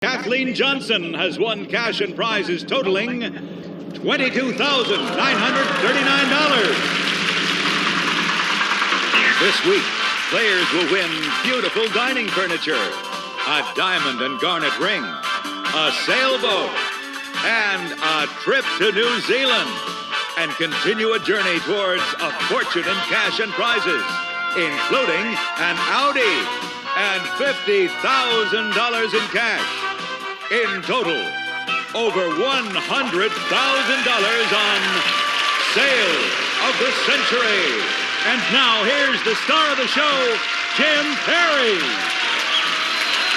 Kathleen Johnson has won cash and prizes totaling $22,939. This week, players will win beautiful dining furniture, a diamond and garnet ring, a sailboat, and a trip to New Zealand, and continue a journey towards a fortune in cash and prizes, including an Audi and $50,000 in cash. In total, over $100,000 on Sale of the Century. And now, here's the star of the show, Jim Perry.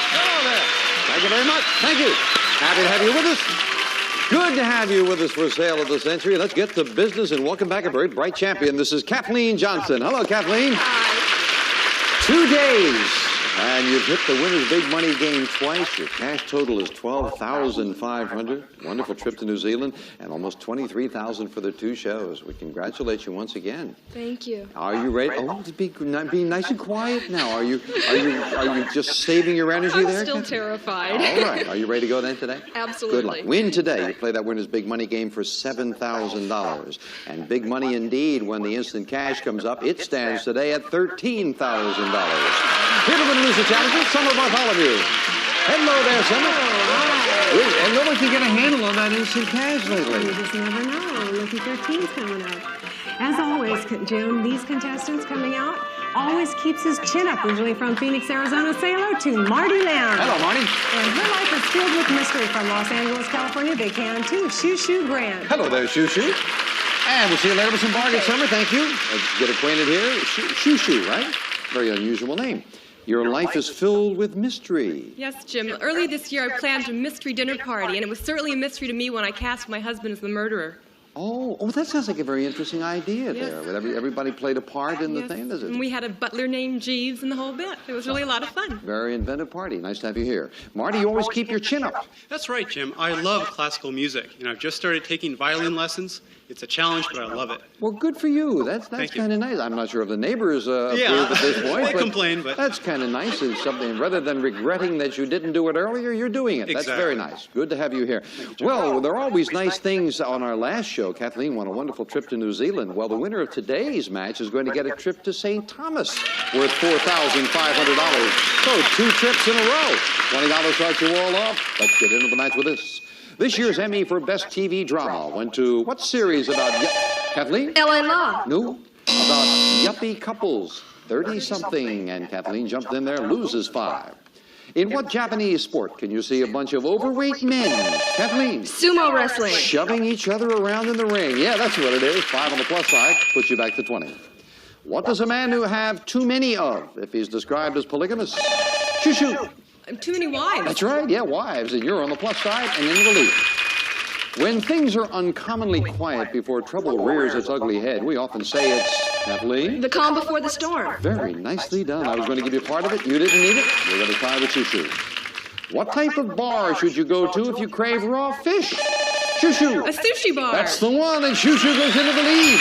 Hello there. Thank you very much. Thank you. Happy to have you with us. Good to have you with us for Sale of the Century. Let's get to business and welcome back a very bright champion. This is Kathleen Johnson. Hello, Kathleen. Hi. 2 days. And you've hit the winner's big money game twice. Your cash total is $12,500. Wonderful trip to New Zealand, and almost $23,000 for the 2 shows. We congratulate you once again. Thank you. Are you ready? Oh, be nice and quiet now. Are you just saving your energy there? I'm still terrified. All right. Are you ready to go then today? Absolutely. Good luck. Win today. You play that winner's big money game for $7,000. And big money indeed when the instant cash comes up. It stands today at $13,000. Here to win loser challenges, Summer Bartholomew. Hello there, Summer. Hello. And nobody can get a handle on that instant cash lately. You just never know. Lucky 13's coming up. As always, Jim, these contestants coming out always keeps his chin up, originally from Phoenix, Arizona. Say hello to Marty Lamb. Hello, Marty. And her life is filled with mystery from Los Angeles, California. They can, too. Shoo Shoo Grant. Hello there, Shoo Shoo. And we'll see you later with some bargains, Summer. Thank you. Let's get acquainted here. Shoo Shoo, right? Very unusual name. Your life is filled with mystery. Yes, Jim. Early this year, I planned a mystery dinner party, and it was certainly a mystery to me when I cast my husband as the murderer. Oh, that sounds like a very interesting idea there. Everybody played a part in the thing, does it? And we had a butler named Jeeves and the whole bit. It was really a lot of fun. Very inventive party. Nice to have you here. Marty, you always keep your chin up. That's right, Jim. I love classical music. I've just started taking violin lessons. It's a challenge, but I love it. Well, good for you. That's kind of nice. I'm not sure if the neighbors approve at this point. They complain, but that's kind of nice. It's something rather than regretting that you didn't do it earlier, you're doing it. Exactly. That's very nice. Good to have you here. Well, there are always nice things on our last show. Kathleen won a wonderful trip to New Zealand. Well, the winner of today's match is going to get a trip to St. Thomas worth $4,500. So 2 trips in a row. $20 starts you all off. Let's get into the match with this. This year's Emmy for Best TV Drama went to what series about Kathleen? LA Law. No, about yuppie couples, 30-something, and Kathleen jumped in there, loses 5. In what Japanese sport can you see a bunch of overweight men, Kathleen? Sumo wrestling. Shoving each other around in the ring. Yeah, that's what it is. 5 on the plus side puts you back to 20. What does a man who have too many of if he's described as polygamous? Shoo shoo. Too many wives. That's right, yeah, wives, and you're on the plus side and in the lead. When things are uncommonly quiet before trouble rears its ugly head, we often say it's, Kathleen? The calm before the storm. Very nicely done. I was going to give you part of it. You didn't need it. You're going to try with Shoo Shoo. What type of bar should you go to if you crave raw fish? Shoo Shoo. A sushi bar. That's the one, and Shoo Shoo goes into the lead.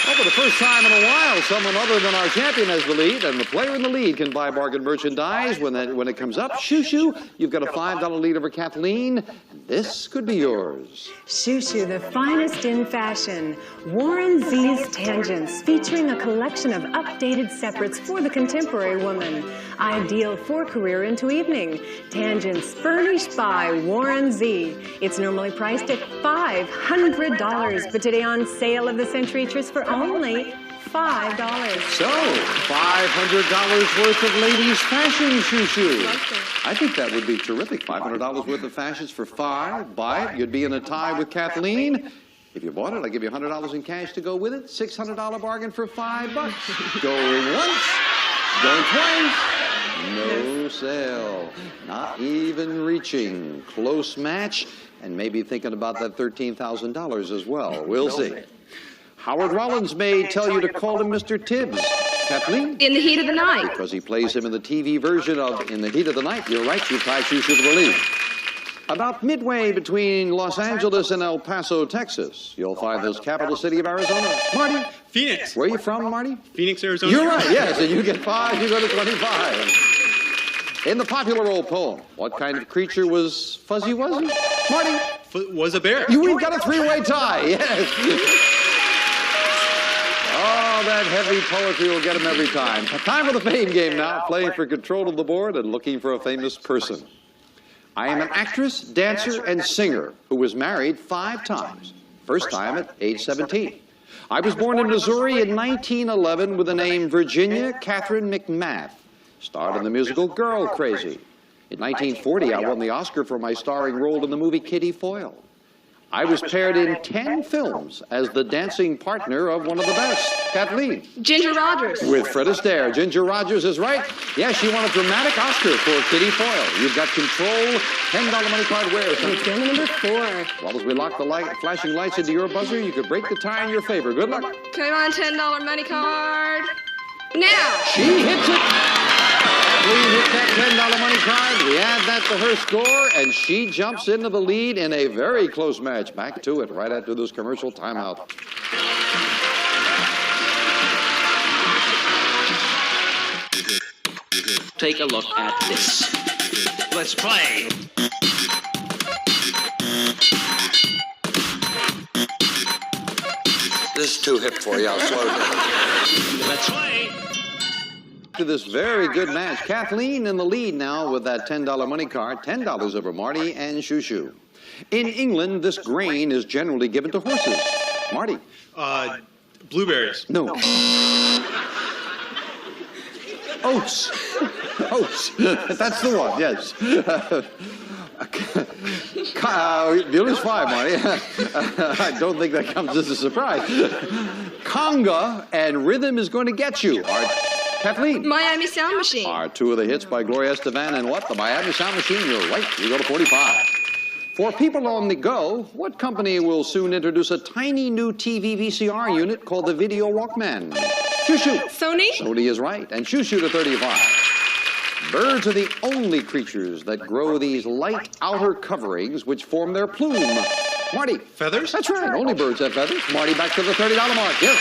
Well, for the first time in a while, someone other than our champion has the lead, and the player in the lead can buy bargain merchandise when it comes up. Shoo Shoo, you've got a $5 lead over Kathleen. This could be yours. Shoo Shoo, the finest in fashion. Warren Z's Tangents, featuring a collection of updated separates for the contemporary woman. Ideal for career into evening. Tangents furnished by Warren Z. It's normally priced at $500, but today on Sale of the Century, just for only $5. So, $500 worth of ladies' fashion, Shoo Shoo. I think that would be terrific. $500 worth of fashions for 5. Buy it. You'd be in a tie with Kathleen. If you bought it, I'll give you $100 in cash to go with it. $600 bargain for $5. Going once, going twice. No sale. Not even reaching. Close match, and maybe thinking about that $13,000 as well. We'll see. Howard Rollins may tell you to call him Mr. Tibbs. Kathleen? In the Heat of the Night. Because he plays him in the TV version of In the Heat of the Night. You're right, you tie Shoo Shoo for the lead. About midway between Los Angeles and El Paso, Texas, you'll find this capital city of Arizona. Marty? Phoenix. Where are you from, Marty? Phoenix, Arizona. You're right, yes, and you get 5, you go to 25. In the popular old poem, what kind of creature was Fuzzy Wuzzy? Marty? Was a bear. We've got a three-way tie, yes. Oh, that heavy poetry will get him every time. Time for the fame game now, playing for control of the board and looking for a famous person. I am an actress, dancer, and singer who was married 5 times. First time at age 17. I was born in Missouri in 1911 with the name Virginia Catherine McMath. Starred in the musical Girl Crazy. In 1940, I won the Oscar for my starring role in the movie Kitty Foyle. I was paired in 10 films as the dancing partner of one of the best, Kathleen. Ginger Rogers. With Fred Astaire. Ginger Rogers is right. Yes, she won a dramatic Oscar for Kitty Foyle. You've got control. $10 money card wears. It's game number 4. Well, as we lock the flashing lights into your buzzer, you could break the tie in your favor. Good luck. Come on, $10 money card. Now. She hits it. Kathleen hits that $10 money card. We add that to her score, and she jumps into the lead in a very close match. Back to it right after this commercial timeout. Take a look at this. Let's play. This is too hip for you. I'll slow it down. Let's play. To this very good match. Kathleen in the lead now with that $10 money card. $10 over Marty and Shoo Shoo. In England, this grain is generally given to horses. Marty. Blueberries. No. Oats. Oats. That's the one, yes. Bueller's 5, Marty. I don't think that comes as a surprise. Conga and Rhythm is going to get you. Kathleen. Miami Sound Machine. Are 2 of the hits by Gloria Estefan and what? The Miami Sound Machine. You're right. You go to 45. For people on the go, what company will soon introduce a tiny new TV VCR unit called the Video Walkman? Shoo Shoo. Sony. Sony is right. And Shoo Shoo to 35. Birds are the only creatures that grow these light outer coverings which form their plume. Marty. Feathers? That's right. Only birds have feathers. Marty, back to the $30 mark. Yes.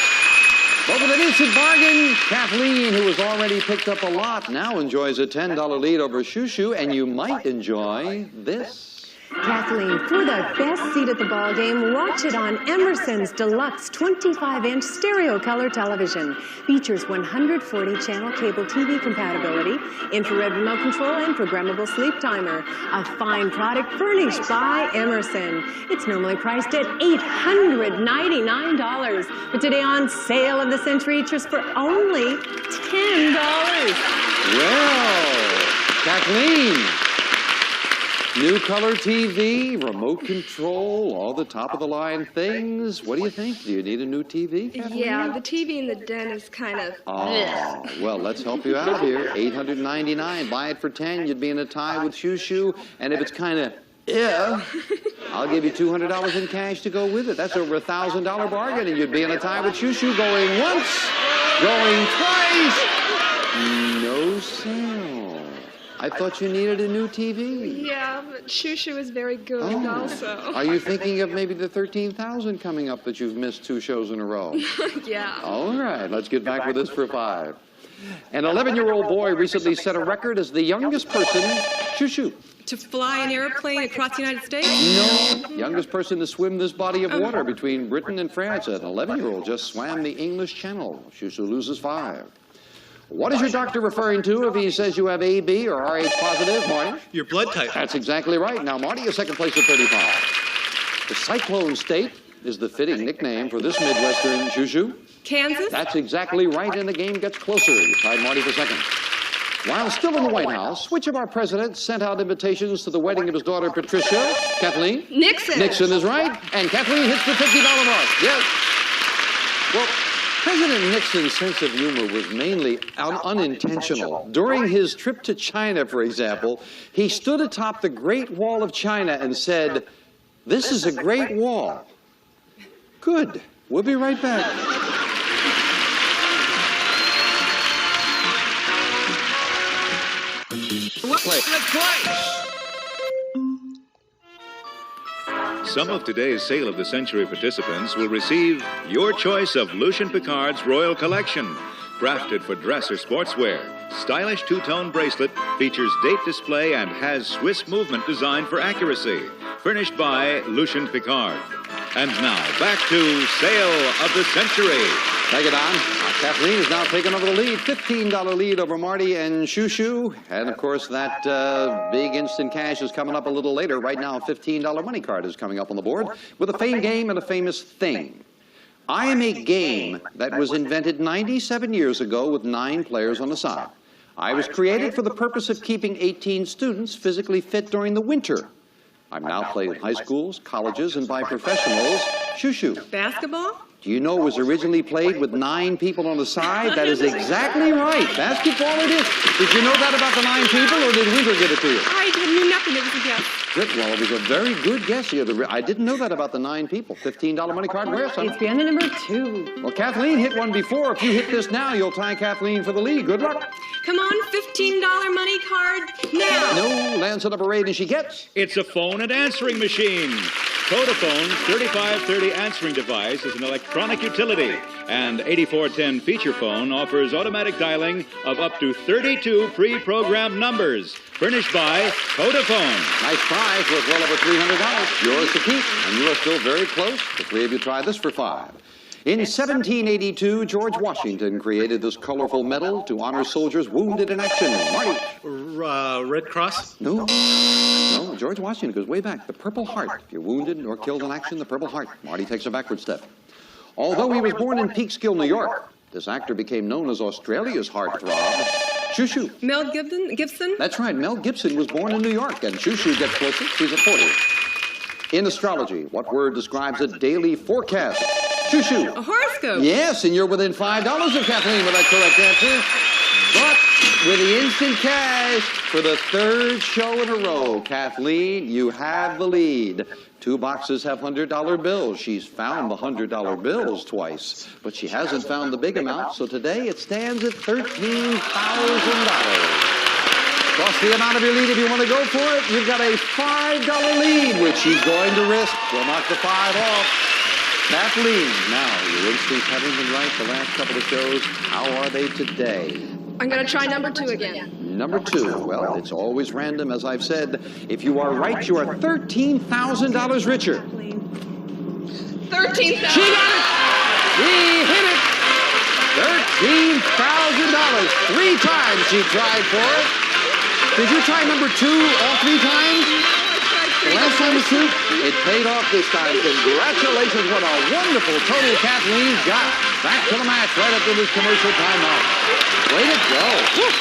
But with an instant bargain, Kathleen, who has already picked up a lot, now enjoys a $10 lead over Shoo Shoo, and you might enjoy this. Kathleen, for the best seat at the ball game, watch it on Emerson's deluxe 25-inch stereo color television. Features 140-channel cable TV compatibility, infrared remote control, and programmable sleep timer. A fine product furnished by Emerson. It's normally priced at $899, but today on Sale of the Century, just for only $10. Well, Kathleen. New color TV, remote control, all the top-of-the-line things. What do you think? Do you need a new TV, Kathleen? Yeah, the TV in the den is kind of... Oh, well, let's help you out here. $899. Buy it for $10. You'd be in a tie with Shoo Shoo. And if it's kind of, I'll give you $200 in cash to go with it. That's over a $1,000 bargain, and you'd be in a tie with Shoo Shoo going once, going twice. No sale. I thought you needed a new TV. Yeah, but Shoo Shoo is very good also. Are you thinking of maybe the 13,000 coming up that you've missed 2 shows in a row? Yeah. All right, let's get back with this for 5. An 11-year-old boy recently set a record as the youngest person, Shoo Shoo. To fly an airplane across the United States? No, youngest person to swim this body of water between Britain and France. An 11-year-old just swam the English Channel. Shoo Shoo loses 5. What is your doctor referring to if he says you have AB or RH positive, Marty? Your blood type. That's exactly right. Now, Marty is second place at 35. The Cyclone State is the fitting nickname for this Midwestern Shoo Shoo. Kansas? That's exactly right, and the game gets closer. You tied Marty for second. While still in the White House, which of our presidents sent out invitations to the wedding of his daughter, Patricia? Kathleen? Nixon. Nixon is right, and Kathleen hits the $50 mark. Yes. Well, President Nixon's sense of humor was mainly unintentional. During his trip to China, for example, he stood atop the Great Wall of China and said, "This is a great wall." Good. We'll be right back. Let's play. Some of today's Sale of the Century participants will receive your choice of Lucien Piccard's Royal Collection, Crafted for dress or sportswear, stylish two-tone bracelet features date display and has Swiss movement designed for accuracy. Furnished by Lucien Picard. And now, back to Sale of the Century. Thank you, Don. Kathleen has now taken over the lead, $15 lead over Marty and Shoo Shoo. And, of course, that big instant cash is coming up a little later. Right now, a $15 money card is coming up on the board with a fame game and a famous thing. I am a game that was invented 97 years ago with 9 players on the side. I was created for the purpose of keeping 18 students physically fit during the winter. I'm now played in high schools, colleges, and by professionals. Shoo Shoo. Basketball? Do you know it was originally played with 9 people on the side? That is exactly right. Basketball it is. Did you know that about the 9 people, or did Winter give it to you? I knew nothing. It was a guess. Good. Well, it was a very good guess here. I didn't know that about the 9 people. $15 money card. Where's some? It's piano number 2. Well, Kathleen hit one before. If you hit this now, you'll tie Kathleen for the lead. Good luck. Come on, $15 money card now. No, lands at number 8, and she gets. It's a phone and answering machine. Vodafone 3530 answering device is an electronic utility, and 8410 feature phone offers automatic dialing of up to 32 pre-programmed numbers. Furnished by Vodafone. Nice prize worth well over $300. Yours to keep, and you are still very close. The 3 of you try this for 5. In 1782, George Washington created this colorful medal to honor soldiers wounded in action. Marty. Red Cross? No, George Washington goes way back. The Purple Heart. If you're wounded or killed in action, the Purple Heart. Marty takes a backward step. Although he was born in Peekskill, New York, this actor became known as Australia's heartthrob. Shoo Shoo. Mel Gibson? That's right. Mel Gibson was born in New York, and Shoo Shoo gets closer. She's at 40. In astrology, what word describes a daily forecast? Shoo Shoo. A horoscope. Yes, and you're within $5 of Kathleen with that correct answer. But with the instant cash for the 3rd show in a row, Kathleen, you have the lead. 2 boxes have $100 bills. She's found the $100 bills twice, but she hasn't found the big amount, so today it stands at $13,000. Plus the amount of your lead if you want to go for it. You've got a $5 lead, which she's going to risk. We'll knock the 5 off. Kathleen, now, your instincts haven't been right the last couple of shows. How are they today? I'm going to try number 2 again. Number 2. Well, it's always random, as I've said. If you are right, you are $13,000 richer. 13,000. She got it! She hit it! $13,000. 3 times she tried for it. Did you try number 2 all 3 times? The last time was 2? It paid off this time. Congratulations. What a wonderful total Kathleen's got. Back to the match right after this commercial timeout. Way to go. Woo.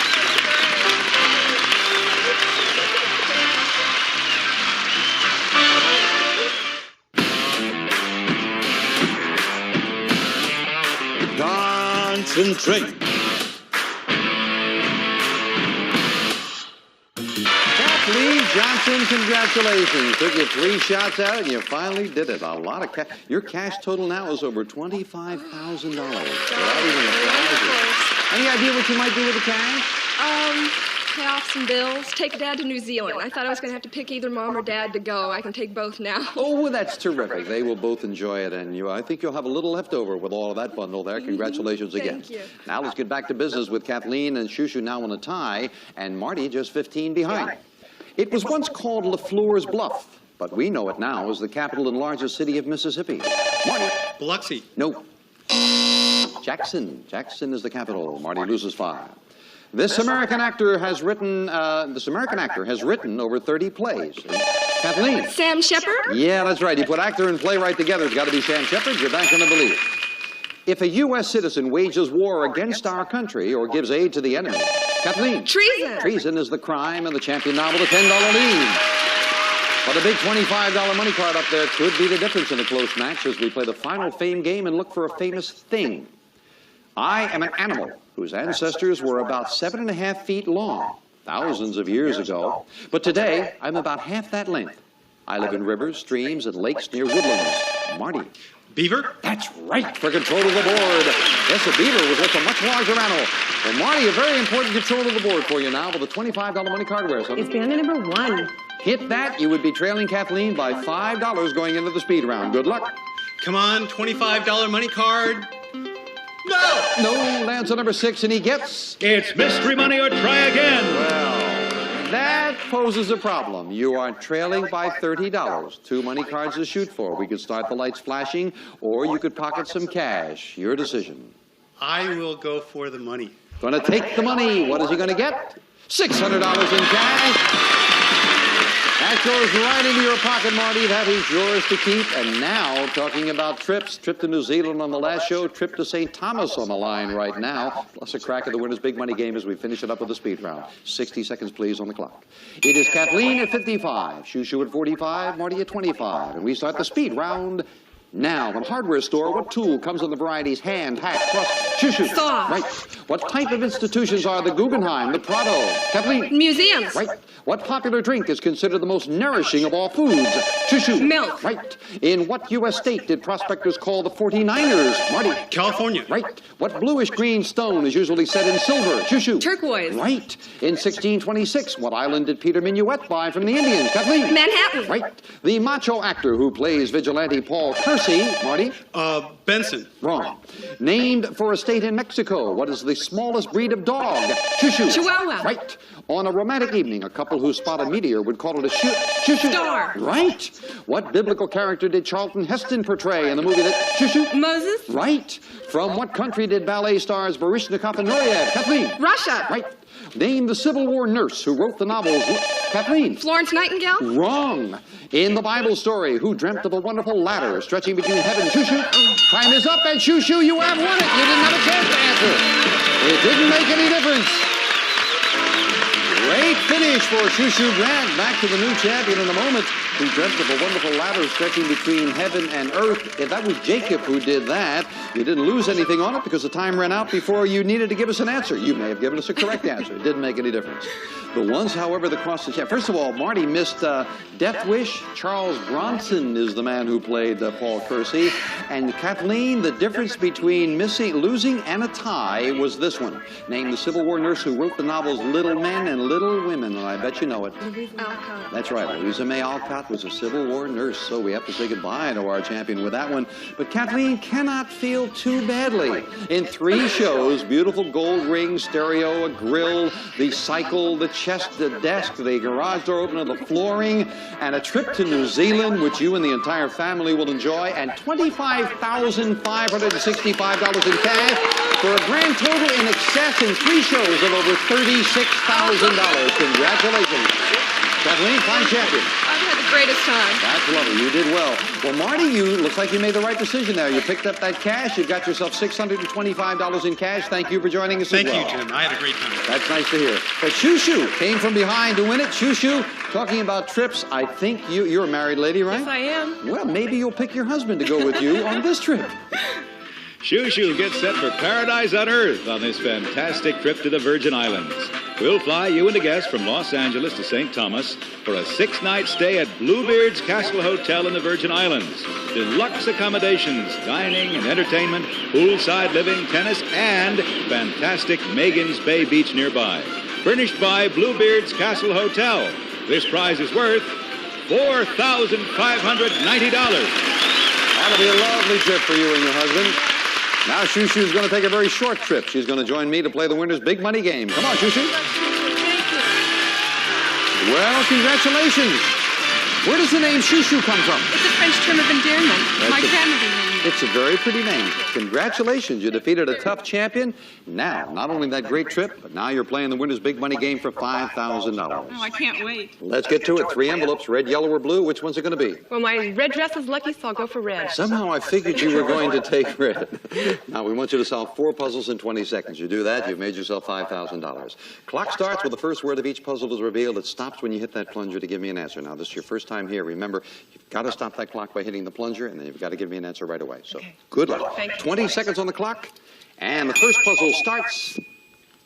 Concentrate. Kathleen Johnson, congratulations. Took you 3 shots out and you finally did it. A lot of cash. Your cash total now is over $25,000. Any idea what you might do with the cash? Pay off some bills, take Dad to New Zealand. I thought I was going to have to pick either Mom or Dad to go. I can take both now. Oh, well, that's terrific. They will both enjoy it, and I think you'll have a little left over with all of that bundle there. Congratulations again. Thank you. Now let's get back to business with Kathleen and Shoo Shoo now on a tie, and Marty just 15 behind. It was once called LaFleur's Bluff, but we know it now as the capital and largest city of Mississippi. Marty. Biloxi. No. Jackson. Jackson is the capital. Marty loses 5. This American actor has written over 30 plays. Kathleen. Sam Shepard? Yeah, that's right. You put actor and playwright together. It's got to be Sam Shepard. You're back in the belief. If a U.S. citizen wages war against our country or gives aid to the enemy, Kathleen. Treason. Treason is the crime, and the champion now with a $10 lead. But a big $25 money card up there could be the difference in a close match as we play the final fame game and look for a famous thing. I am an animal whose ancestors were about 7.5 feet long, thousands of years ago. But today, I'm about half that length. I live in rivers, streams, and lakes near woodlands. Marty. Beaver? That's right, for control of the board. Yes, a beaver was just a much larger animal. Well, Marty, a very important control of the board for you now with a $25 money card. Where's It's piano number 1. Hit that, you would be trailing Kathleen by $5 going into the speed round. Good luck. Come on, $25 money card. No! No, lands on number 6, and he gets... It's mystery money or try again. Well, that poses a problem. You are trailing by $30. 2 money cards to shoot for. We could start the lights flashing, or you could pocket some cash. Your decision. I will go for the money. Gonna take the money. What is he gonna get? $600 in cash. That goes right into your pocket, Marty. That is yours to keep. And now, talking about trips, trip to New Zealand on the last show, trip to St. Thomas on the line right now, plus a crack at the winner's big money game as we finish it up with the speed round. 60 seconds, please, on the clock. It is Kathleen at 55, Shushu at 45, Marty at 25. And we start the speed round now. In a hardware store, what tool comes in the varieties hand, hack, thrust, Shushu? Saw. Right. What type of institutions are the Guggenheim, the Prado? Kathleen? Museums. Right. What popular drink is considered the most nourishing of all foods? Shushu. Milk. Right. In what U.S. state did prospectors call the 49ers? Marty. California. Right. What bluish-green stone is usually set in silver? Shushu. Turquoise. Right. In 1626, what island did Peter Minuet buy from the Indians? Kathleen. Manhattan. Right. The macho actor who plays vigilante Paul Kersey? Marty. Benson. Wrong. Named for a state in Mexico. What is the smallest breed of dog? Shushu. Chihuahua. Right. On a romantic evening, a couple who spot a meteor would call it a shushu. Star. Right. What biblical character did Charlton Heston portray in the movie that shushu? Moses. Right. From what country did ballet stars Baryshnikov and Nureyev? Kathleen. Russia. Right. Name the Civil War nurse who wrote the novels. Kathleen. Florence Nightingale. Wrong. In the Bible story, who dreamt of a wonderful ladder stretching between heaven and Shushu? Time is up, and Shushu, you have won it. You didn't have a chance to answer. It didn't make any difference. Great finish for Shushu Grant. Back to the new champion in a moment. Who dreamt of a wonderful ladder stretching between heaven and earth. If that was Jacob who did that, you didn't lose anything on it because the time ran out before you needed to give us an answer. You may have given us a correct answer. It didn't make any difference. The ones, however, that crossed the chat. First of all, Marty missed Death Wish. Charles Bronson is the man who played Paul Kersey. And Kathleen, the difference between losing and a tie was this one. Name the Civil War nurse who wrote the novels Little Men and Little Women. And I bet you know it. Louise Alcott. That's right. Louisa May Alcott was a Civil War nurse, so we have to say goodbye to our champion with that one. But Kathleen cannot feel too badly. In 3 shows, beautiful gold ring, stereo, a grill, the cycle, the chest, the desk, the garage door opener, the flooring, and a trip to New Zealand, which you and the entire family will enjoy, and $25,565 in cash for a grand total in excess in 3 shows of over $36,000. Congratulations. Kathleen, fine champion. I've had the greatest time. That's lovely. You did well. Well, Marty, looks like you made the right decision there. You picked up that cash. You've got yourself $625 in cash. Thank you for joining us as well. Thank you, Jim. I had a great time. That's nice to hear. But Shushu came from behind to win it. Shushu, talking about trips, I think you're a married lady, right? Yes, I am. Well, maybe you'll pick your husband to go with you on this trip. Shushu gets set for paradise on Earth on this fantastic trip to the Virgin Islands. We'll fly you and a guest from Los Angeles to St. Thomas for a 6-night stay at Bluebeard's Castle Hotel in the Virgin Islands. Deluxe accommodations, dining and entertainment, poolside living, tennis, and fantastic Magens Bay Beach nearby. Furnished by Bluebeard's Castle Hotel. This prize is worth $4,590. That'll be a lovely trip for you and your husband. Now Shushu's going to take a very short trip. She's going to join me to play the winner's big money game. Come on, Shushu. Thank you. Well, congratulations. Where does the name Shushu come from? It's a French term of endearment. My grandmother named it. It's a very pretty name. Congratulations. You defeated a tough champion. Now, not only that great trip, but now you're playing the winner's big money game for $5,000. Oh, I can't wait. Let's get to it. 3 envelopes, red, yellow, or blue. Which one's it going to be? Well, my red dress is lucky, so I'll go for red. Somehow I figured you were going to take red. Now, we want you to solve 4 puzzles in 20 seconds. You do that, you've made yourself $5,000. Clock starts with the first word of each puzzle is revealed. It stops when you hit that plunger to give me an answer. Now, this is your first time here. Remember, you've got to stop that clock by hitting the plunger, and then you've got to give me an answer right away. So, good luck. Thank you. 20 seconds on the clock, and the first puzzle starts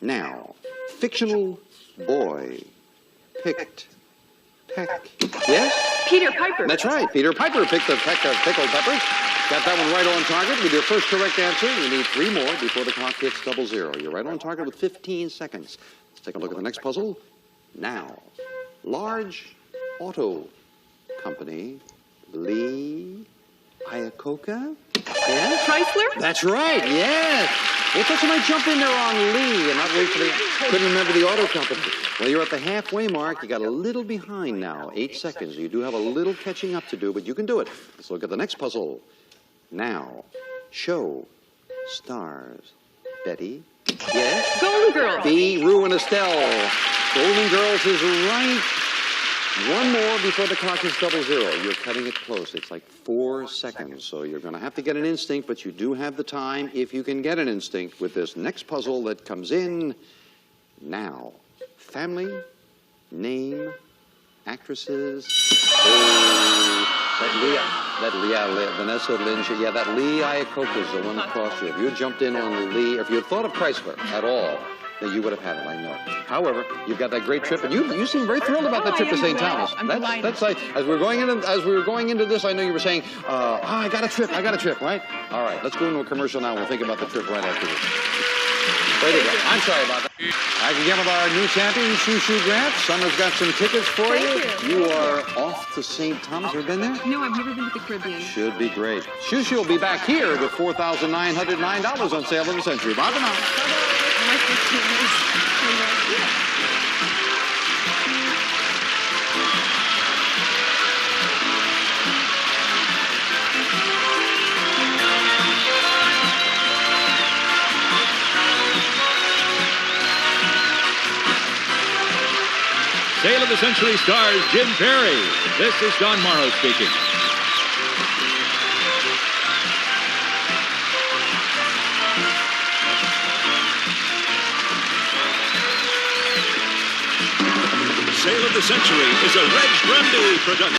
now. Fictional boy picked peck. Yes? Peter Piper. That's right. Peter Piper picked the peck of pickled peppers. Got that one right on target with your first correct answer. You need 3 more before the clock hits 00. You're right on target with 15 seconds. Let's take a look at the next puzzle. Now, large auto company, Lee Iacocca. Yeah? Chrysler? That's right, yes. Well, thought you might jump in there on Lee and not wait for the... Couldn't remember the auto company. Well, you're at the halfway mark. You got a little behind now, 8 seconds. You do have a little catching up to do, but you can do it. Let's look at the next puzzle. Now, show stars. Betty? Yes? Golden Girls. B, Rue and Estelle. Golden Girls is right. One more before the clock is 00. You're cutting it close. It's like 4 seconds. So you're going to have to get an instinct, but you do have the time if you can get an instinct with this next puzzle that comes in now. Family, name, actresses. Oh, Vanessa Lynch. Yeah, that Lee Iacocca is the one that crossed you. If you had jumped in on Lee, if you had thought of Chrysler at all, then you would have had it, I know. However, you've got that great trip, and you seem very thrilled about that trip to St. Thomas. That's like, as we were going into this, I know you were saying, I got a trip, right? All right, let's go into a commercial now. We'll think about the trip right after this. Way to go. I'm sorry about that. I can get with our new champion, Shoo Grant. Summer's got some tickets for you. You are off to St. Thomas. Ever been there? No, I've never been to the Caribbean. Should be great. Shoo will be back here with $4,909 on sale of the century. Bye for now. Sale of the Century stars Jim Perry. This is Don Morrow speaking. Sale of the Century is a Reg Grundy production.